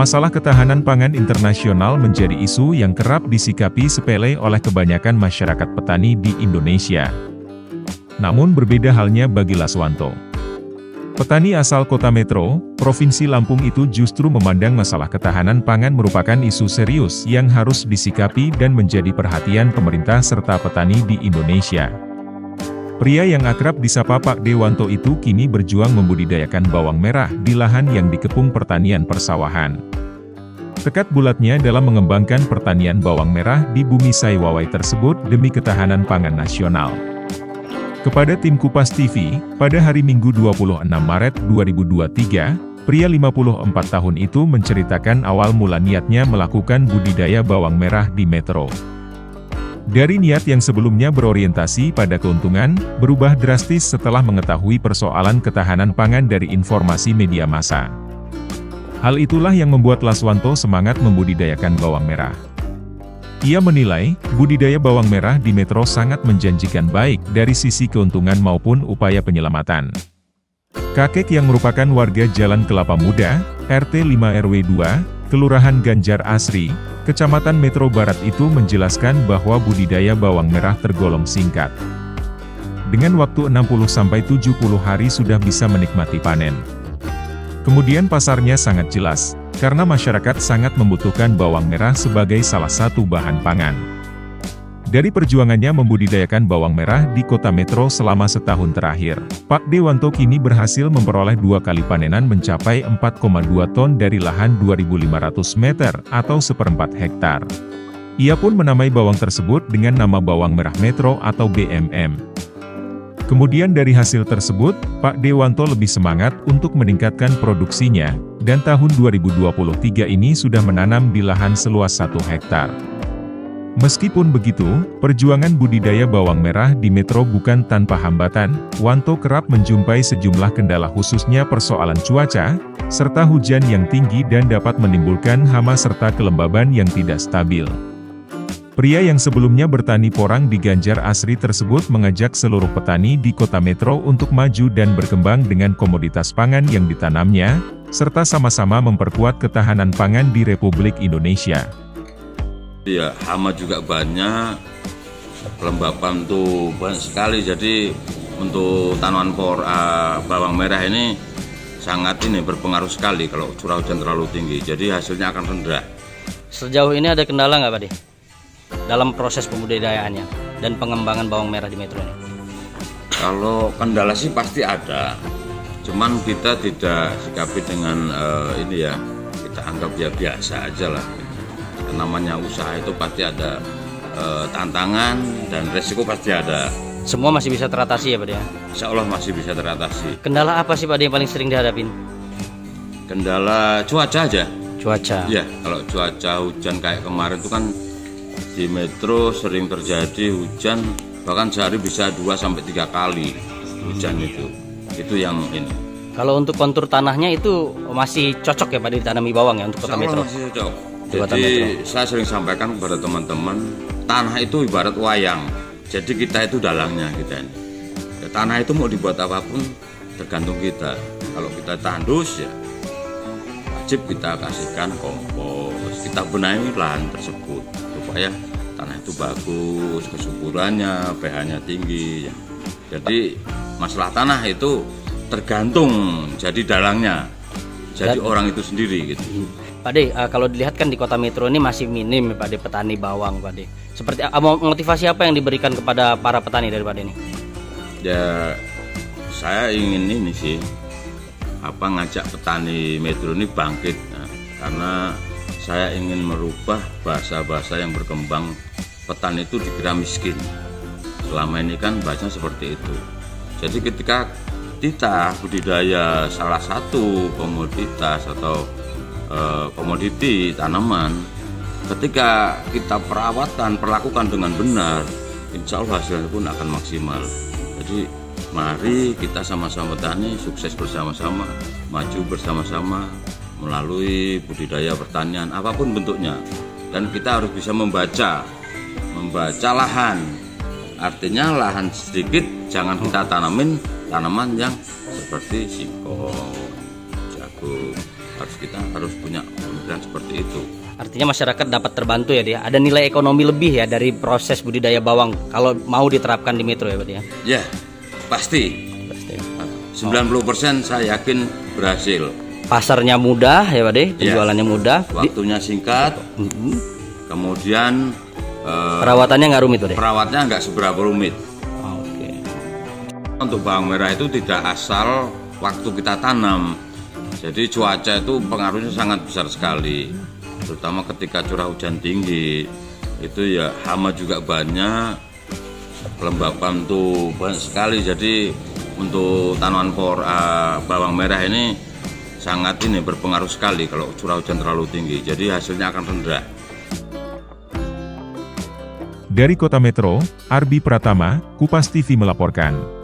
Masalah ketahanan pangan internasional menjadi isu yang kerap disikapi sepele oleh kebanyakan masyarakat petani di Indonesia. Namun berbeda halnya bagi Laswanto. Petani asal Kota Metro, Provinsi Lampung itu justru memandang masalah ketahanan pangan merupakan isu serius yang harus disikapi dan menjadi perhatian pemerintah serta petani di Indonesia. Pria yang akrab disapa Pak Dewanto itu kini berjuang membudidayakan bawang merah di lahan yang dikepung pertanian persawahan. Tekad bulatnya dalam mengembangkan pertanian bawang merah di bumi Saiwawai tersebut demi ketahanan pangan nasional. Kepada tim Kupas TV, pada hari Minggu 26 Maret 2023, pria 54 tahun itu menceritakan awal mula niatnya melakukan budidaya bawang merah di Metro. Dari niat yang sebelumnya berorientasi pada keuntungan, berubah drastis setelah mengetahui persoalan ketahanan pangan dari informasi media massa. Hal itulah yang membuat Laswanto semangat membudidayakan bawang merah. Ia menilai, budidaya bawang merah di Metro sangat menjanjikan baik dari sisi keuntungan maupun upaya penyelamatan. Kakek yang merupakan warga Jalan Kelapa Muda, RT 5 RW 2, Kelurahan Ganjar Asri, Kecamatan Metro Barat itu menjelaskan bahwa budidaya bawang merah tergolong singkat. Dengan waktu 60-70 hari sudah bisa menikmati panen. Kemudian pasarnya sangat jelas, karena masyarakat sangat membutuhkan bawang merah sebagai salah satu bahan pangan. Dari perjuangannya membudidayakan bawang merah di Kota Metro selama setahun terakhir, Pak Dewanto kini berhasil memperoleh 2 kali panenan mencapai 4,2 ton dari lahan 2.500 meter atau 1/4 hektar. Ia pun menamai bawang tersebut dengan nama bawang merah Metro atau BMM. Kemudian dari hasil tersebut, Pak Dewanto lebih semangat untuk meningkatkan produksinya, dan tahun 2023 ini sudah menanam di lahan seluas 1 hektar. Meskipun begitu, perjuangan budidaya bawang merah di Metro bukan tanpa hambatan. Wanto kerap menjumpai sejumlah kendala khususnya persoalan cuaca, serta hujan yang tinggi dan dapat menimbulkan hama serta kelembaban yang tidak stabil. Pria yang sebelumnya bertani porang di Ganjar Asri tersebut mengajak seluruh petani di Kota Metro untuk maju dan berkembang dengan komoditas pangan yang ditanamnya, serta sama-sama memperkuat ketahanan pangan di Republik Indonesia. Ya, hama juga banyak, kelembapan tuh banyak sekali, jadi untuk tanaman bawang merah ini sangat berpengaruh sekali kalau curah hujan terlalu tinggi, jadi hasilnya akan rendah. Sejauh ini ada kendala nggak Pak De? Dalam proses pembudidayaannya dan pengembangan bawang merah di Metro ini? Kalau kendala sih pasti ada, cuman kita tidak sikapi dengan kita anggap ya biasa aja lah. Namanya usaha itu pasti ada tantangan dan resiko pasti ada. Semua masih bisa teratasi ya Pak De? Insya Allah masih bisa teratasi. Kendala apa sih Pak De yang paling sering dihadapin? Kendala cuaca aja. Cuaca? Ya, kalau cuaca hujan kayak kemarin itu kan di Metro sering terjadi hujan, bahkan sehari bisa 2-3 kali hujan itu yang ini. Kalau untuk kontur tanahnya itu masih cocok ya Pak ditanami bawang ya untuk Kota Metro? Masih cocok. Jadi saya sering sampaikan kepada teman-teman, tanah itu ibarat wayang, jadi kita itu dalangnya kita ini. Tanah itu mau dibuat apapun tergantung kita. Kalau kita tandus ya wajib kita kasihkan kompos, kita benahi lahan tersebut supaya tanah itu bagus, kesuburannya, pH-nya tinggi. Jadi masalah tanah itu tergantung jadi dalangnya, jadi orang itu sendiri gitu. Pak De, kalau dilihat kan di Kota Metro ini masih minim Pak De petani bawang Pak De. Seperti motivasi apa yang diberikan kepada para petani dari Pak De ini? Ya saya ingin ini sih, ngajak petani Metro ini bangkit, karena saya ingin merubah bahasa-bahasa yang berkembang, petani itu dikira miskin. Selama ini kan bahasanya seperti itu. Jadi ketika kita budidaya salah satu komoditas atau komoditi tanaman, ketika kita perawatan, perlakukan dengan benar, insya Allah hasilnya pun akan maksimal. Jadi mari kita sama-sama petani sukses bersama-sama, maju bersama-sama melalui budidaya pertanian apapun bentuknya. Dan kita harus bisa membaca lahan. Artinya lahan sedikit jangan kita tanamin tanaman yang seperti singkong, jagung, kita harus punya pemikiran seperti itu. Artinya masyarakat dapat terbantu ya dia. Ada nilai ekonomi lebih ya dari proses budidaya bawang kalau mau diterapkan di Metro ya Pak ya. Ya, pasti. 90% saya yakin berhasil. Pasarnya mudah ya Pak De, penjualannya mudah, waktunya singkat, kemudian perawatannya nggak rumit Pak De? Perawatnya nggak seberapa rumit. Oke. Untuk bawang merah itu tidak asal waktu kita tanam, jadi cuaca itu pengaruhnya sangat besar sekali, terutama ketika curah hujan tinggi, itu ya hama juga banyak, kelembapan tuh banyak sekali, jadi untuk tanaman bawang merah ini sangat berpengaruh sekali kalau curah hujan terlalu tinggi, jadi hasilnya akan rendah. Dari Kota Metro, Arbi Pratama, Kupas TV melaporkan.